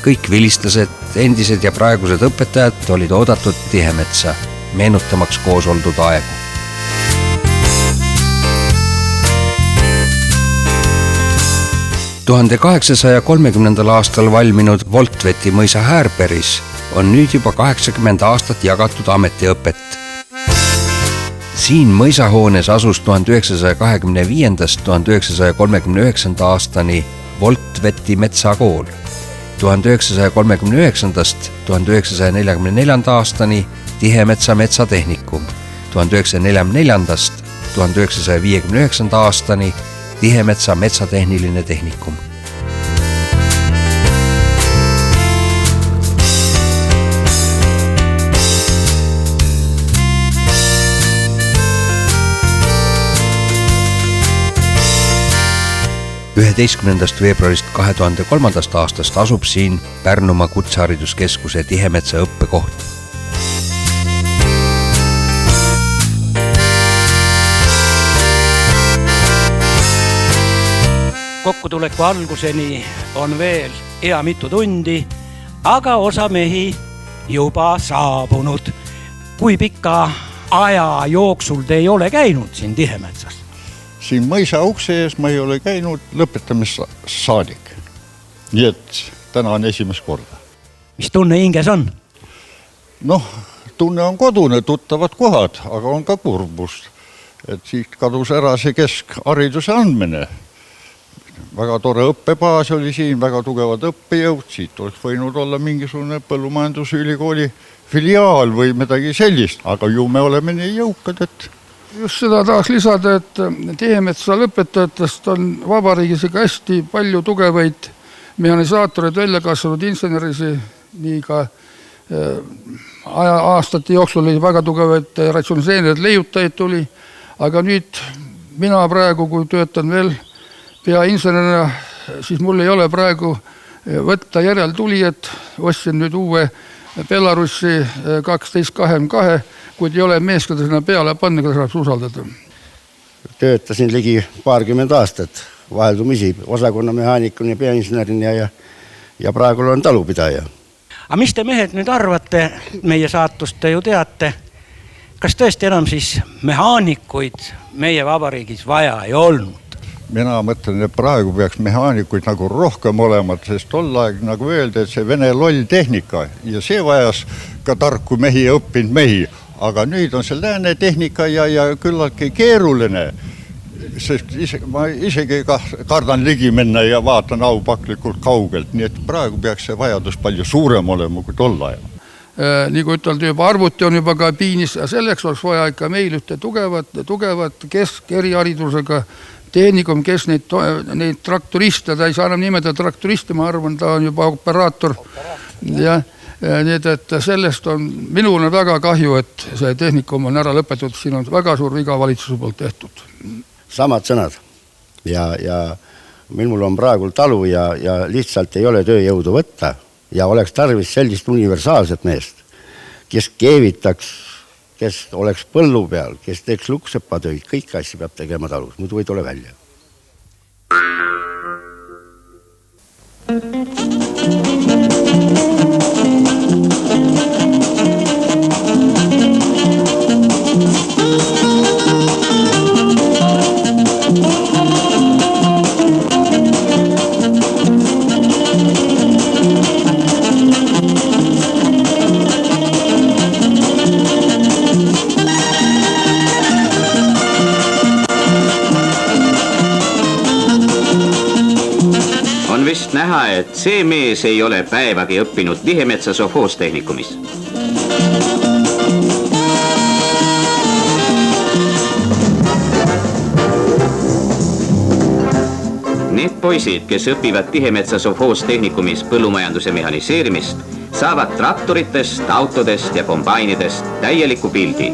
Kõik vilistlased, endised ja praegused õpetajad olid oodatud Tihemetsa, meenutamaks koos oldud aegu. ...1830. aastal valminud Voltveti mõisa Häärberis on nüüd juba 80 aastat jagatud ametiõpet. Siin mõisahoones asus 1925-1939 aastani Voltveti metsakool, 1939-1944 aastani Tihemetsa metsatehnikum, 1944-1959 aastani Tihemetsa metsatehniline tehnikum. Veebruarist 2003. aastast asub siin Pärnumaa Kutsehariduskeskuse Tihemetsa õppekoht. Kokkutuleku alguseni on veel hea mitu tundi, aga osa mehi juba saabunud. Kui pika aja jooksul te ei ole käinud siin Tihemetsas? Siin mõisa ukse ees ma ei ole käinud lõpetamist saadik. Nii et täna on esimest korda. Mis tunne hinges on? Tunne on kodune, tuttavad kohad, aga on ka kurbust. Et siit kadus ära see keskhariduse andmine. Väga tore õppebaas oli siin, väga tugevad õppejõud. Siit oleks võinud olla mingisugune põllumajandusülikooli filiaal või midagi sellist, aga ju me oleme nii jõukad, et... Just seda tahaks lisada, et Tihemetsa lõpetajatest on vabariigis hästi palju tugevaid mehanisaatoreid välja kasvanud insenerisi, nii ka aastate jooksul oli väga tugevaid ratsionaliseerijaid leiutajaid tuli, aga nüüd mina praegu, kui töötan veel peainsenerina, siis mul ei ole praegu võtta järeltulijat, ostsin nüüd uue Belarussi 1222, kuid ei ole meeskonda sinna peale panna, keda saab usaldada. Töötasin ligi paarkümmend aastat vaheldumisi osakonna mehaanikuna ja peainsenerina ja praegu olen talupidaja. Aga mis te mehed nüüd arvate, meie saatust te ju teate, kas tõesti enam siis mehaanikuid meie vabariigis vaja ei olnud? Mina mõtlen, et praegu peaks mehaanikuid nagu rohkem olema, sest tol aeg nagu öeldi, et see vene loll tehnika ja see vajas ka tarku mehi ja õppinud mehi. Aga nüüd on see lääne tehnika ja küllaltki keeruline, sest ma isegi kardan ligi minna ja vaatan aupaklikult kaugelt, nii et praegu peaks see vajadus palju suurem olema kui tol ajal. Nii kui ütelda, juba arvuti on juba kabiinis ja selleks oleks vaja ikka meil ühte tugevat eriharidusega tehnikum, kes neid traktoriste, ta ei saa enam nimeda traktoristi, ma arvan, ta on juba operaator. Ja nii et sellest on minul väga kahju, et see tehnikum on ära lõpetatud, siin on väga suur viga valitsuse poolt tehtud. Samad sõnad ja minul on praegu talu ja lihtsalt ei ole tööjõudu võtta ja oleks tarvis sellist universaalset meest, kes keevitaks, kes oleks põllu peal, kes teeks luksepatöid, kõik asja peab tegema talus, muidu ei tule välja. Näha, et see mees ei ole päevagi õppinud Tihemetsa sovhoostehnikumis. Need poisid, kes õpivad Tihemetsa sovhoostehnikumis põllumajanduse mehaniseerimist, saavad traktoritest, autodest ja kombainidest täieliku pildi.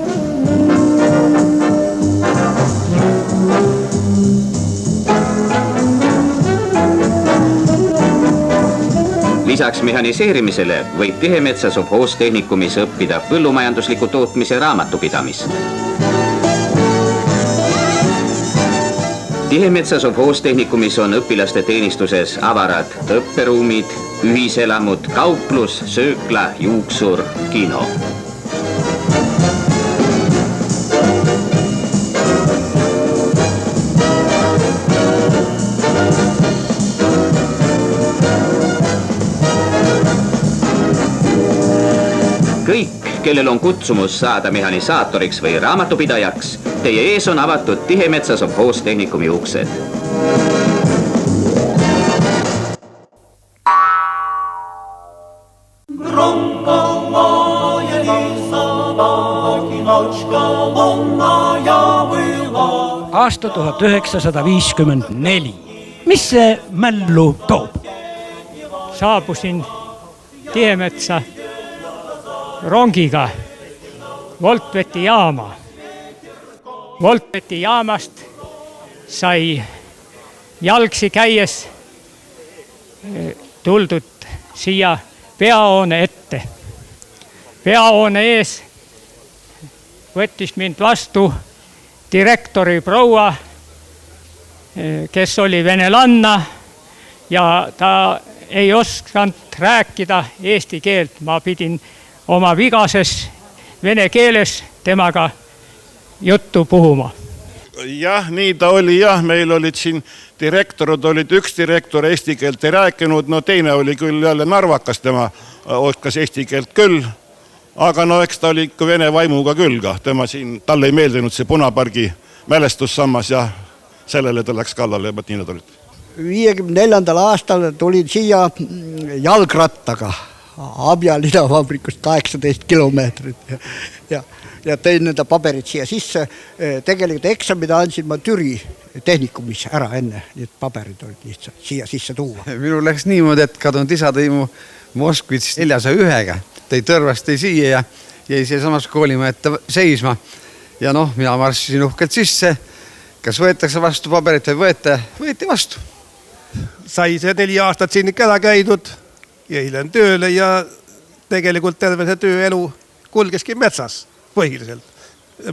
Lisaks mehaniseerimisele võib Tihemetsa sovhoostehnikumis õppida põllumajandusliku tootmise raamatupidamist. Tihemetsa sovhoostehnikumis on õpilaste teenistuses avarad õpperuumid, ühiselamud, kauplus, söökla, juuksur, kino. Kõik, kellel on kutsumus saada mehanisaatoriks või raamatupidajaks, teie ees on avatud Tihemetsa sovhoostehnikumi uksed. Aasta 1954. Mis see mällu toob? Saabusin Tihemetsa rongiga Voltveti jaama. Voltveti jaamast sai jalgsi käies tuldud siia peahoone ette. Peahoone ees võttis mind vastu direktori proua, kes oli venelanna ja ta ei osanud rääkida eesti keelt. Ma pidin oma vigases vene keeles temaga juttu puhuma. Jah, nii ta oli jah, meil olid siin direktorud, olid üks direktor eesti keelt ei rääkinud, no teine oli küll jälle narvakas, tema oskas eesti keelt küll, aga no eks ta oli ikka vene vaimuga küll ka, tema siin, talle ei meeldinud see Punapargi mälestussammas ja sellele ta läks kallale, nii nad olid. 54. aastal tulin siia jalgrattaga Abjalina vabrikust 18 kilomeetrit ja tein nende paberid siia sisse. Tegelikult eksamid andsin ma Türi tehnikumis ära enne, nii et paberid olid lihtsalt siia sisse tuua. Minul läks niimoodi, et kadunud isa tõi mu Moskvits 401-ga, tõi Tõrvast tõi siia ja jäi siia samas koolimajata seisma. Ja noh, mina marssisin uhkelt sisse, kas võetakse vastu paberit või võeti vastu. Sai see 4 aastat siin ikka ära käidud ja hiljem tööle ja tegelikult terve see tööelu kulgeski metsas põhiliselt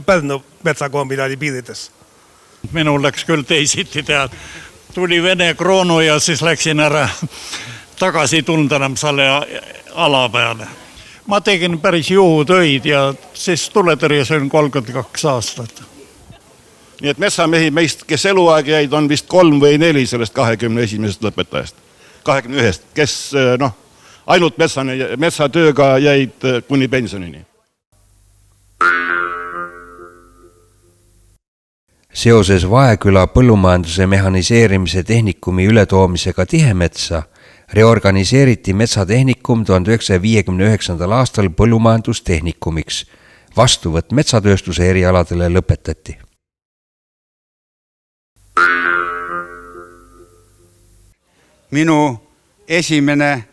Pärnu metsakombinaadi piirides. Minul läks küll teisiti tead. Tuli Vene kroonu ja siis läksin ära tagasi tulnud enam selle ala peale. Ma tegin päris juhutöid ja siis tuletõrjes on 32 aastat. Nii et metsamehi meist, kes eluaeg jäid, on vist 3 või 4 sellest 21. lõpetajast. 21, kes ainult metsatööga jäid kuni pensionini. Seoses Vaeküla põllumajanduse mehaniseerimise tehnikumi ületoomisega Tihemetsa reorganiseeriti metsatehnikum 1959. aastal põllumajandustehnikumiks. Vastuvõtt metsatööstuse erialadele lõpetati. Minu esimene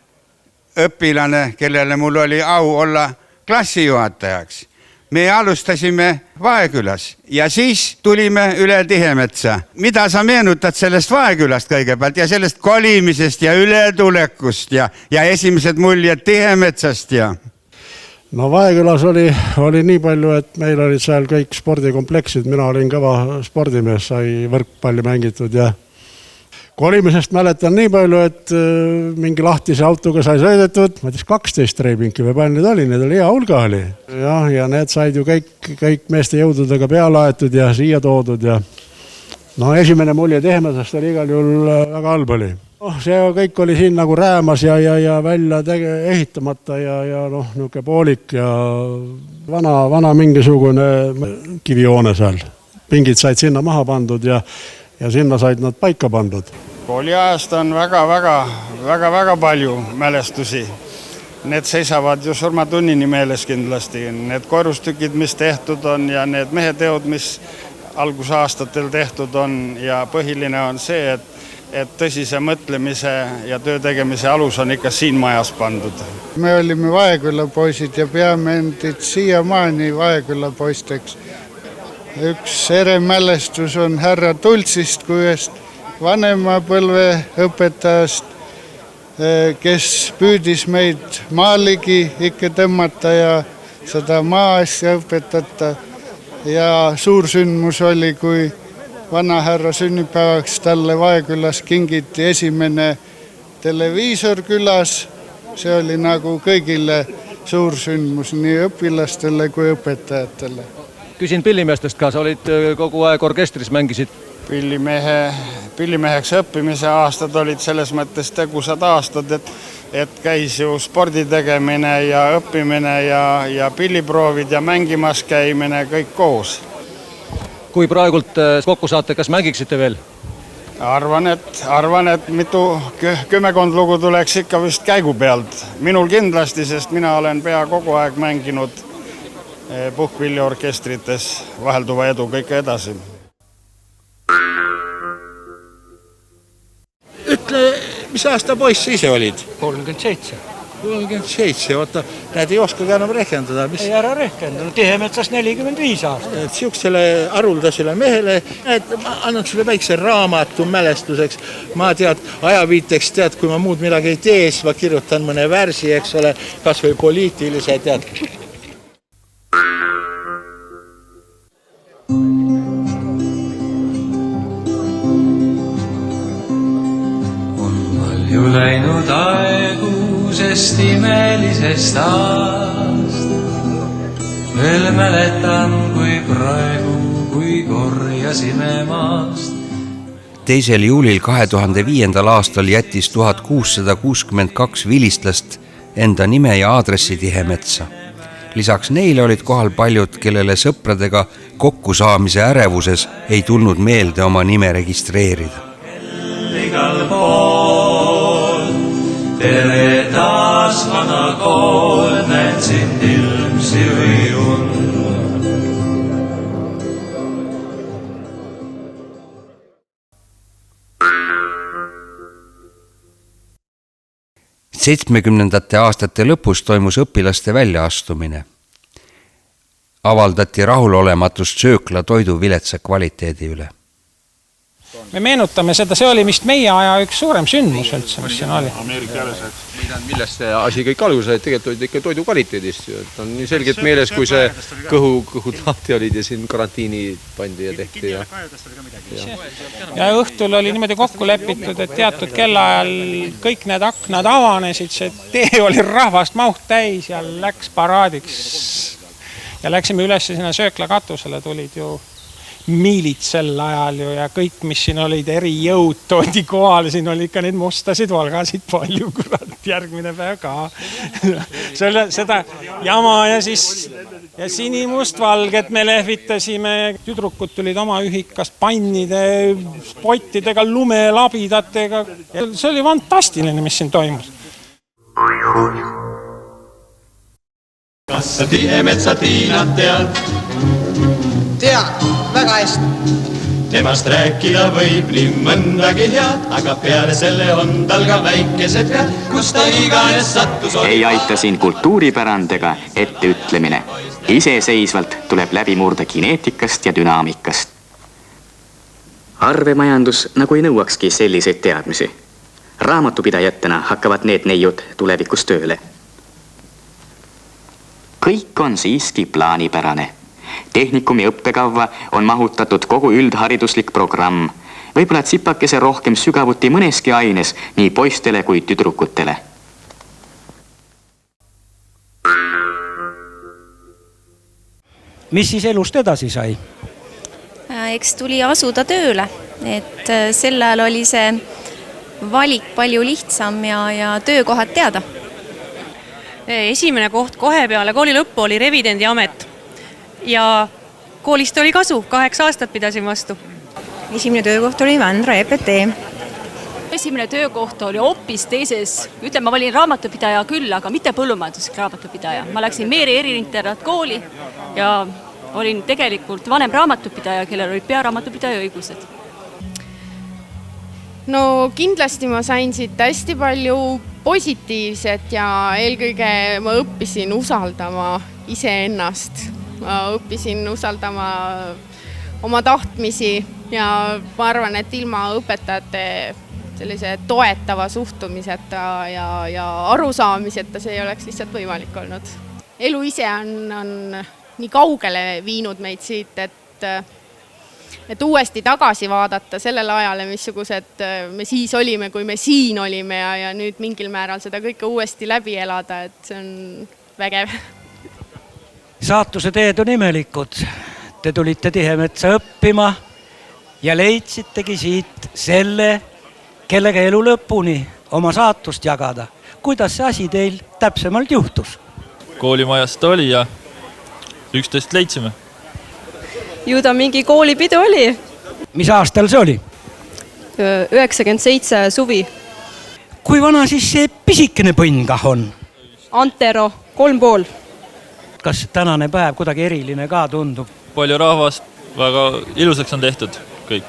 õpilane, kellele mul oli au olla klassijuhatajaks. Me alustasime Vaekülas ja siis tulime üle Tihemetsa. Mida sa meenutad sellest Vaekülast kõigepealt ja sellest kolimisest ja ületulekust ja esimesed muljed Tihemetsast ja? No Vaekülas oli nii palju, et meil olid seal kõik spordikompleksid. Mina olin kõva spordimees, sai võrkpalli mängitud ja kolimisest mäletan nii palju, et mingi lahtise autoga sai sõidetud, ma teis 12 treibinki või palju need oli hea hulga oli. Ja need said ju kõik meeste jõududega pealaetud ja siia toodud ja esimene mulje Tihemetsast oli igal juhul väga halb oli. See kõik oli siin nagu räämas ja välja ehitamata ja niuke poolik ja vana mingisugune kivijoone seal. Pingid said sinna maha pandud ja sinna said nad paika pandud. Kooliajast on väga palju mälestusi. Need seisavad ju surmatunnini meeles kindlasti. Need korrustükid, mis tehtud on ja need meheteod, mis algusaastatel tehtud on ja põhiline on see, et tõsise mõtlemise ja töö tegemise alus on ikka siin majas pandud. Me olime Vaeküla poisid ja peame endid siiamaani Vaeküla poisteks. Üks eremälestus on härra Tultsist kui ühest vanema põlve õpetajast, kes püüdis meid maaligi ikka tõmmata ja seda maaasja õpetata. Ja suur sündmus oli, kui vana härra sünnipäevaks talle Vaekülas kingiti esimene televiisor külas, see oli nagu kõigile suur sündmus, nii õpilastele kui õpetajatele. Küsin pillimeestest ka, sa olid kogu aeg orkestris, mängisid? Pillimeheks õppimise aastad olid selles mõttes tegusad aastad, et käis ju spordi tegemine ja õppimine ja pilliproovid ja mängimas käimine kõik koos. Kui praegult kokku saate, kas mängiksite veel? Arvan, et mitu kümmekond lugu tuleks ikka vist käigu pealt. Minul kindlasti, sest mina olen pea kogu aeg mänginud puhkpilliorkestrites, vahelduva edu kõike edasi. Ütle, mis aasta poiss ise olid? 37. 37, oota, näed ei oskagi enam rehkendada. Ei ära rehkendada, Tihemetsas 45 aastat. Siuksele haruldasele mehele, et ma annan sulle väikse raamatu mälestuseks. Ma tead, ajaviiteks tead, kui ma muud midagi ei tee, siis ma kirjutan mõne värsi, eks ole, kas või poliitilise, tead. Ju läinud aegusest imelisest aast. Veel mäletan, kui praegu, kui korjasime maast. 2. juulil 2005. aastal jättis 1662 vilistlast enda nime ja aadressi Tihemetsa. Lisaks neile olid kohal paljud, kellele sõpradega kokkusaamise ärevuses ei tulnud meelde oma nime registreerida. Igal pool, tere taas vana kool, näed sind ilmsi või und. 70. aastate lõpus toimus õpilaste väljaastumine. Avaldati rahulolematust söökla toidu viletsa kvaliteedi üle. Me meenutame seda, see oli vist meie aja üks suurem sündmus üldse, mis siin oli. Millest see asi kõik algus, et tegelikult olid ikka toidu kvaliteedist. On nii selgelt meeles, kui see kõhud lahti olid ja siin karantiini pandi ja tehti. Ja õhtul oli niimoodi kokku lepitud, et teatud kellaajal kõik need aknad avanesid, see tee oli rahvast maht täis ja läks paraadiks. Ja läksime üles sinna söökla katusele, tulid ju miilid sel ajal ju ja kõik, mis siin olid, eri jõud toodi kohale, siin oli ikka neid mustasid valgasid palju, kurat, järgmine päev ka. Seda jama ja siis ja sinimust-valget me lehvitasime, tüdrukud tulid oma ühikast pannide, spottidega, lumelabidatega. See oli fantastiline, mis siin toimus. Kas sa Tihemetsa Tiinat tead? Tead, väga hästi. Temast rääkida võib nii mõndagi head, aga peale selle on tal ka väikesed vead, kus ta iganes sattus. Ei aita siin kultuuripärand ega etteütlemine. Iseseisvalt tuleb läbi murda kineetikast ja dünaamikast. Arvemajandus nagu ei nõuakski selliseid teadmisi. Raamatupidajatena hakkavad need neiud tulevikus tööle. Kõik on siiski plaanipärane. Tehnikumi õppekavva on mahutatud kogu üldhariduslik programm. Võib-olla tsipakese rohkem sügavuti mõneski aines nii poistele kui tüdrukutele. Mis siis elust edasi sai? Eks tuli asuda tööle, et sel ajal oli see valik palju lihtsam ja töökohad teada. Esimene koht kohe peale kooli lõppu oli revidendi amet. Ja koolist oli kasu, 8 aastat pidasin vastu. Esimene töökoht oli Vändra EPT. Esimene töökoht oli hoopis teises, ma olin raamatupidaja küll, aga mitte põllumajanduslik raamatupidaja. Ma läksin Meeri eriinternaat kooli ja olin tegelikult vanem raamatupidaja, kellel olid pearaamatupidaja õigused. No kindlasti ma sain siit hästi palju positiivset ja eelkõige ma õppisin usaldama iseennast. Ma õppisin usaldama oma tahtmisi ja ma arvan, et ilma õpetajate sellise toetava suhtumiseta ja arusaamiseta see ei oleks lihtsalt võimalik olnud. Elu ise on nii kaugele viinud meid siit, et et uuesti tagasi vaadata sellele ajale, missugused me siis olime, kui me siin olime ja nüüd mingil määral seda kõike uuesti läbi elada, et see on vägev. Saatuse teed on imelikud. Te tulite Tihemetsa õppima ja leidsitegi siit selle, kellega elu lõpuni oma saatust jagada. Kuidas see asi teil täpsemalt juhtus? Koolimajas ta oli ja 11 leidsime. Ju ta mingi koolipidu oli. Mis aastal see oli? 97 suvi. Kui vana siis see pisikene põngah on? Antero, 3,5. Kas tänane päev kuidagi eriline ka tundub? Palju rahvast, väga ilusaks on tehtud kõik.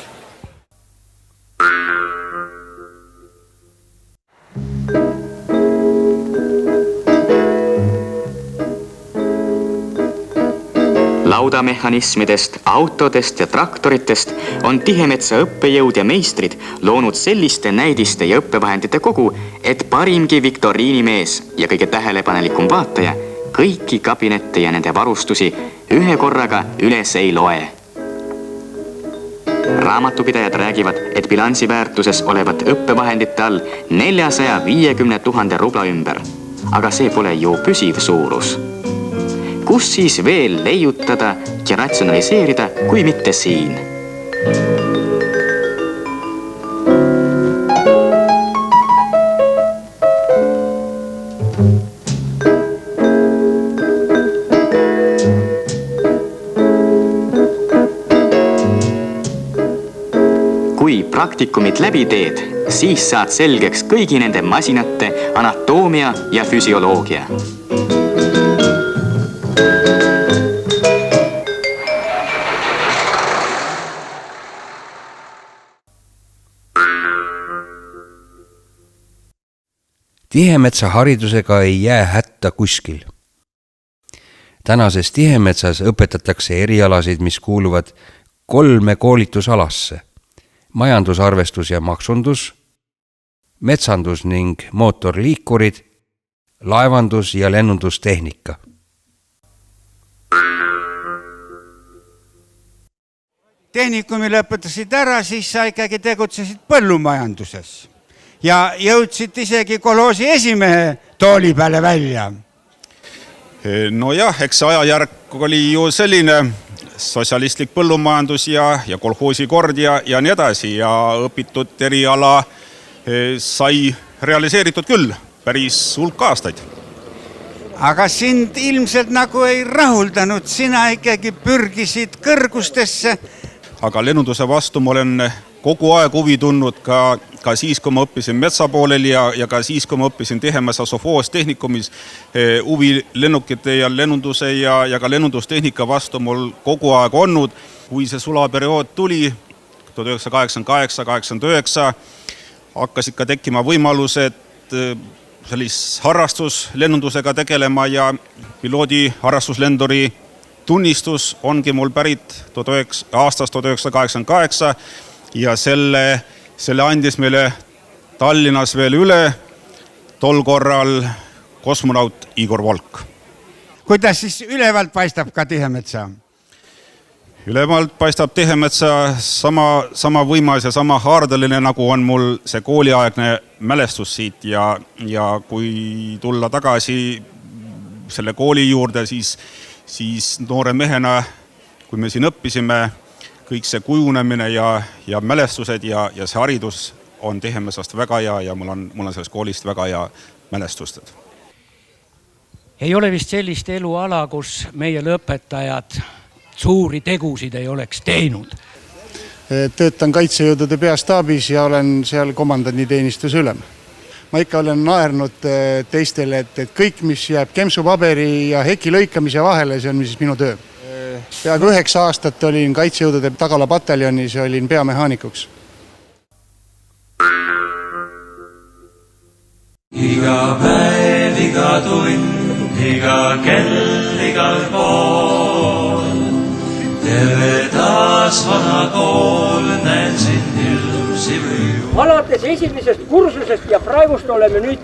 Laudamehhanismidest, autodest ja traktoritest on Tihemetsa õppejõud ja meistrid loonud selliste näidiste ja õppevahendite kogu, et parimgi viktoriinimees ja kõige tähelepanelikum vaataja kõiki kabinette ja nende varustusi ühe korraga üles ei loe. Raamatupidajad räägivad, et bilansi väärtuses olevat õppevahendite all 450 000 rubla ümber. Aga see pole ju püsiv suurus. Kus siis veel leiutada ja ratsionaliseerida, kui mitte siin? Kui praktikumid läbi teed, siis saad selgeks kõigi nende masinate anatoomia ja füsioloogia. Tihemetsa haridusega ei jää hätta kuskil. Tänases Tihemetsas õpetatakse erialasid, mis kuuluvad 3 koolitusalasse: majandusarvestus ja maksundus, metsandus ning mootorliikurid, laevandus ja lennundustehnika. Tehnikumi lõpetasid ära, siis sa ikkagi tegutsesid põllumajanduses ja jõudsid isegi kolhoosi esimehe tooli peale välja. No jah, eks ajajärk oli ju selline sotsialistlik põllumajandus ja kolhoosi kord ja nii edasi ja õpitud eriala sai realiseeritud küll päris hulk aastaid. Aga sind ilmselt nagu ei rahuldanud, sina ikkagi pürgisid kõrgustesse. Aga lennunduse vastu ma olen kogu aeg huvi tundnud ka siis, kui ma õppisin metsa poolel ja ka siis, kui ma õppisin Tihemetsa Sofoos tehnikumis. Huvi lennukite ja lennunduse ja ka lennundustehnika vastu mul kogu aeg olnud. Kui see sulaperiood tuli 1988-89, hakkasid ka tekkima võimalused sellist harrastus lennundusega tegelema ja piloodi harrastuslenduri tunnistus ongi mul pärit aastast 1988 ja selle andis meile Tallinnas veel üle tol korral kosmonaut Igor Volk. Kuidas siis ülevalt paistab ka Tihemetsa? Ülevalt paistab Tihemetsa sama võimas ja sama haardeline, nagu on mul see kooliaegne mälestus siit ja kui tulla tagasi selle kooli juurde, siis noore mehena, kui me siin õppisime, kõik see kujunemine ja mälestused ja see haridus on Tihemetsast väga hea ja mul on sellest koolist väga hea mälestused. Ei ole vist sellist eluala, kus meie lõpetajad suuri tegusid ei oleks teinud. Töötan kaitsejõudude peastaabis ja olen seal komandanditeenistuse ülem. Ma ikka olen naernud teistele, et kõik, mis jääb kemsupaberi ja heki lõikamise vahele, see on siis minu töö. Peaaegu 9 aastat olin kaitsejõudude Tagala pataljonis ja olin peamehaanikuks. Iga päev, iga tund, iga kell, igal pool. Terve taas vana kool, näen sind ilmsi või. Alates esimesest kursusest ja praegust oleme nüüd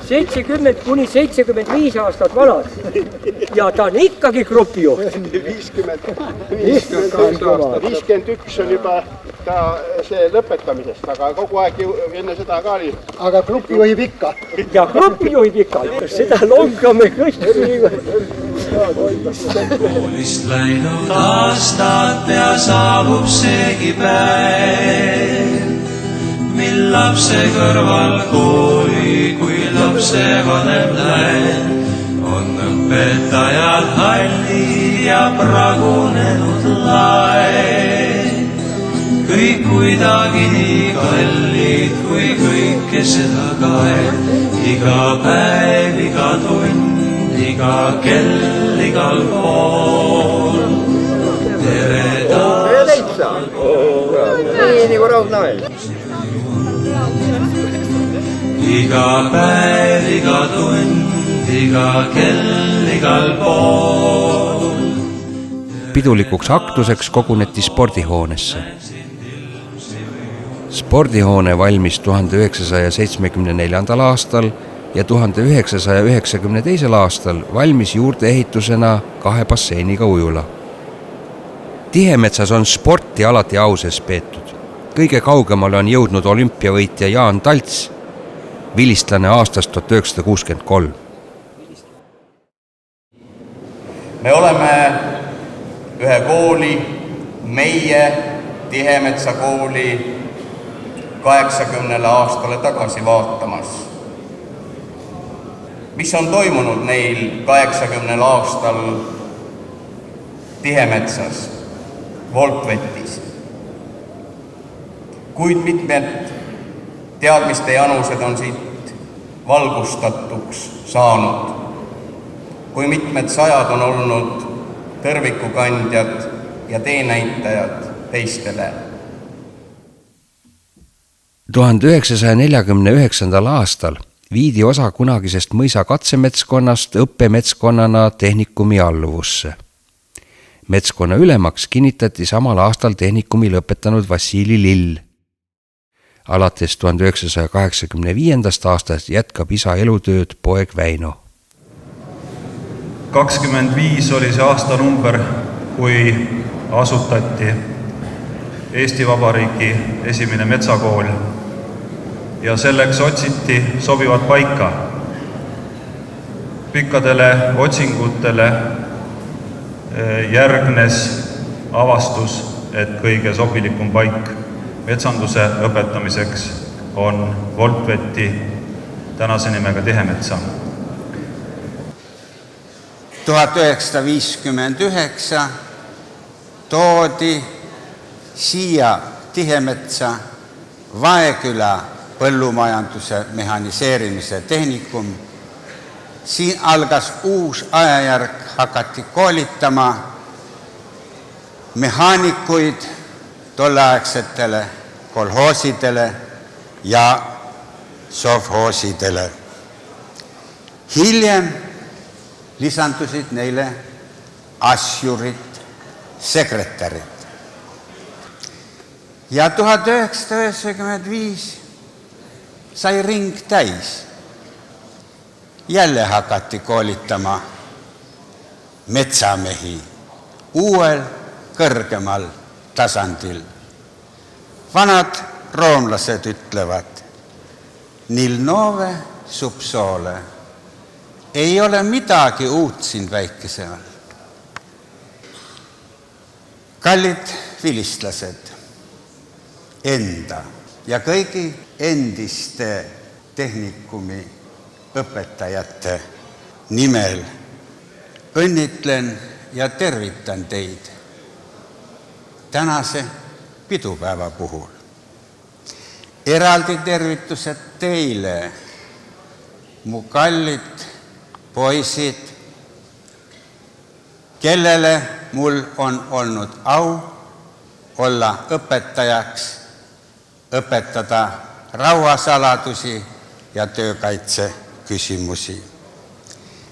70 kuni 75 aastat vanad ja ta on ikkagi grupijuht. 51 on juba ta see lõpetamisest, aga kogu aeg enne seda ka oli. Aga grupi juhib ikka. Ja grupi juhib ikka. Seda longame kõik. Koolist läinud aastad pea saabub seegi päev, mil lapse kõrval kooli, kui lapse vanem läheb, on õpetajal halli ja pragunenud laev. Kõik kuidagi nii kallid, kui kõike seda kaeb, iga päev, iga tund, iga kell, igal pool. Tere taas! Nii nagu raudnael. Iga päev, iga tund, iga kell, igal pool. Pidulikuks aktuseks koguneti spordihoonesse. Spordihoone valmis 1974. aastal ja 1992. aastal valmis juurdeehitusena 2 basseiniga ujula. Tihemetsas on sporti alati auses peetud. Kõige kaugemale on jõudnud olümpiavõitja Jaan Talts, vilistlane aastast 1963. Me oleme ühe kooli, meie Tihemetsa kooli 80 aastale tagasi vaatamas. Mis on toimunud neil 80 aastal Tihemetsas, Voltvetis? Kuid mitmed teadmiste janused on siit valgustatuks saanud, kui mitmed sajad on olnud tõrvikukandjad ja teenäitajad teistele. 1949. aastal viidi osa kunagisest mõisa katsemetskonnast õppemetskonnana tehnikumi alluvusse. Metskonna ülemaks kinnitati samal aastal tehnikumi lõpetanud Vassili Lill. Alates 1985. aastast jätkab isa elutööd poeg Väino. 25 oli see aastanumber, kui asutati Eesti Vabariigi esimene metsakool ja selleks otsiti sobivat paika. Pikkadele otsingutele järgnes avastus, et kõige sobilikum paik metsanduse õpetamiseks on Voltveti, tänase nimega Tihemetsa. 1959 toodi siia Tihemetsa Vaeküla põllumajanduse mehaniseerimise tehnikum. Siin algas uus ajajärg, hakati koolitama mehaanikuid tolleaegsetele kolhoosidele ja sovhoosidele. Hiljem lisandusid neile asjurid, sekretärid. Ja 1995 sai ring täis. Jälle hakati koolitama metsamehi uuel kõrgemal tasandil. Vanad roomlased ütlevad, nil nove sub sole. Ei ole midagi uut siin väikesemal. Kallid vilistlased, enda ja kõigi endiste tehnikumi õpetajate nimel õnnitlen ja tervitan teid tänase pidupäeva puhul. Eraldi tervitused teile, mu kallid poisid, kellele mul on olnud au olla õpetajaks, õpetada rauasaladusi ja töökaitse küsimusi.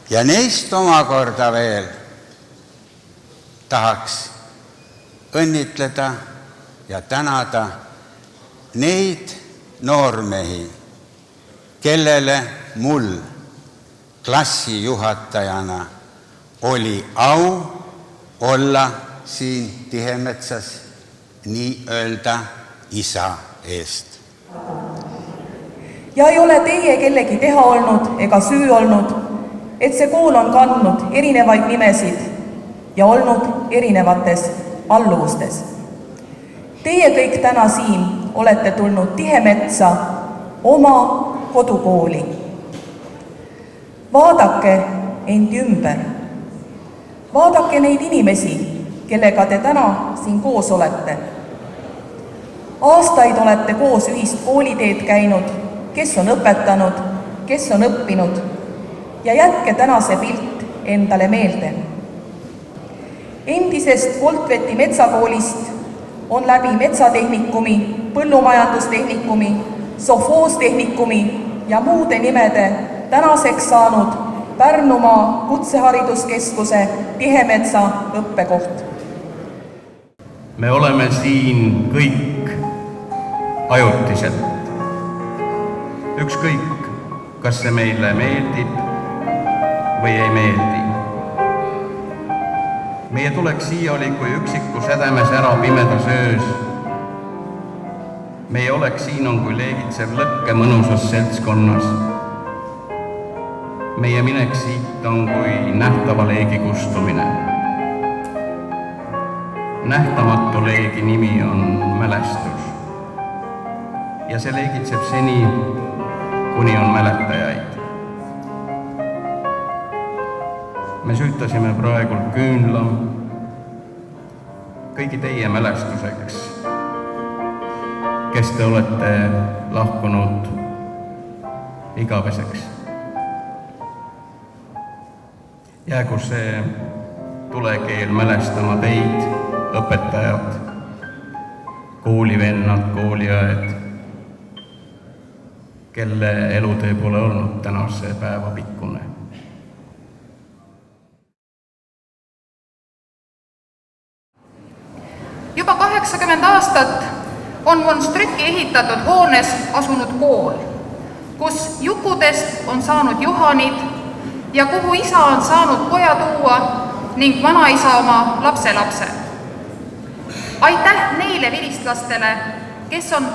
Ja neist omakorda veel tahaks õnnitleda ja tänada neid noormehi, kellele mul klassijuhatajana oli au olla siin Tihemetsas nii-öelda isa eest. Ja ei ole teie kellegi teha olnud ega süü olnud, et see kool on kandnud erinevaid nimesid ja olnud erinevates alluvustes. Teie kõik täna siin olete tulnud Tihemetsa oma kodukooli. Vaadake endi ümber. Vaadake neid inimesi, kellega te täna siin koos olete. Aastaid olete koos ühist kooliteed käinud, kes on õpetanud, kes on õppinud ja jätke täna see pilt endale meelde. Endisest Voltveti metsakoolist on läbi metsatehnikumi, põllumajandustehnikumi, sovhoostehnikumi ja muude nimede tänaseks saanud Pärnumaa Kutsehariduskeskuse Tihemetsa õppekoht. Me oleme siin kõik ajutiselt. Ükskõik, kas see meile meeldib või ei meeldi. Meie tulek siia oli kui üksiku sädemes ära pimedas öös. Meie olek siin on kui leegitsev lõkke mõnusas seltskonnas. Meie minek siit on kui nähtava leegi kustumine. Nähtamatu leegi nimi on mälestus. Ja see leegitseb seni, kuni on mäletajaid. Me süütasime praegu küünla kõigi teie mälestuseks, kes te olete lahkunud igaveseks. Jäägu see tulekeel mälestama teid, õpetajad, koolivennad, kooliõed, kelle elutee pole olnud tänase päeva pikkune. Juba 80 aastat on Monstrüki ehitatud hoones asunud kool, kus Jukudest on saanud Juhanid ja kuhu isa on saanud poja tuua ning vanaisa oma lapselapse. Aitäh neile vilistlastele, kes on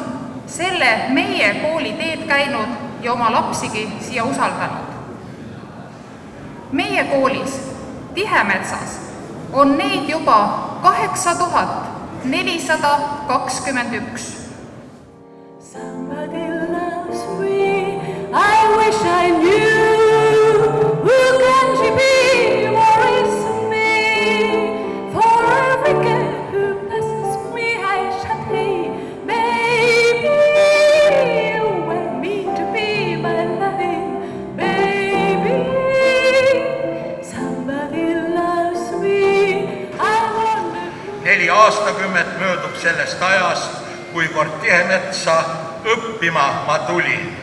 selle meie kooli teed käinud ja oma lapsigi siia usaldanud. Meie koolis Tihemetsas on neid juba 8421. Somebody loves me, I wish I knew. Who can she be, or is me? For every girl who passes me, I shall say, baby, you were meant to be my loving baby. Somebody loves me, I wonder. 4 aastakümmet möödub sellest ajast, kui kord Tihemetsa õppima ma tulin.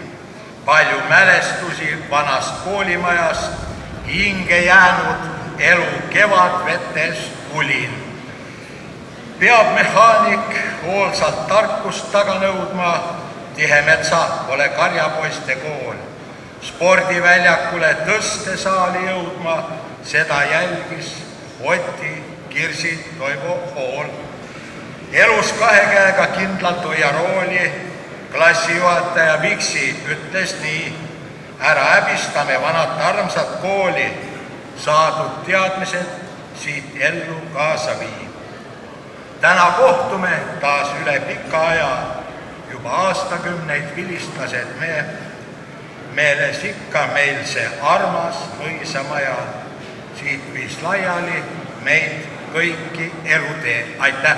Palju mälestusi vanast koolimajast, hinge jäänud elu kevadvetes kulin. Peab mehaanik hoolsalt tarkust taga nõudma, Tihemetsa pole karjapoiste kool. Spordiväljakule tõstesaali jõudma, seda jälgis Oti, Kirsi, Toivo Hool. Elus 2 käega kindlalt hoia rooli, klassijuhataja Viksi ütles nii, ära häbistame vanat armsat kooli, saadud teadmised siit ellu kaasa vii. Täna kohtume taas üle pika aja, juba aastakümneid vilistlased me, meeles ikka meil see armas mõisamaja, siit viis laiali meid kõiki elutee. Aitäh!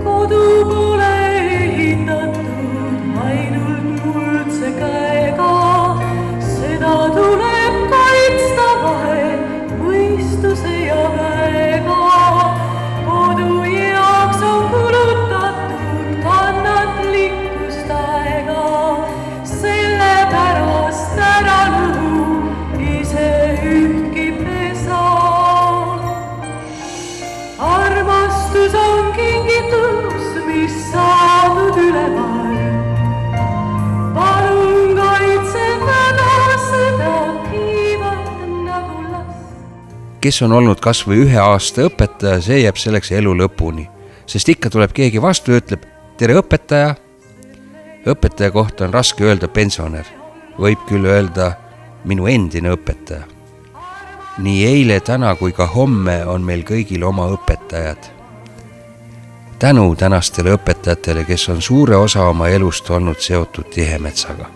Kodu pole ehitatud ainult muldse käega, seda tuleb kaitsta vahel mõistuse ja väega. Kodu jaoks on kulutatud kannatlikkust aega, sellepärast ära nõu ise ühtki pesa. Armastus on kingitus, mis kes on olnud kas või 1 aasta õpetaja, see jääb selleks elu lõpuni. Sest ikka tuleb keegi vastu ja ütleb, tere õpetaja. Õpetaja kohta on raske öelda pensionär. Võib küll öelda minu endine õpetaja. Nii eile, täna kui ka homme on meil kõigil oma õpetajad. Tänu tänastele õpetajatele, kes on suure osa oma elust olnud seotud Tihemetsaga.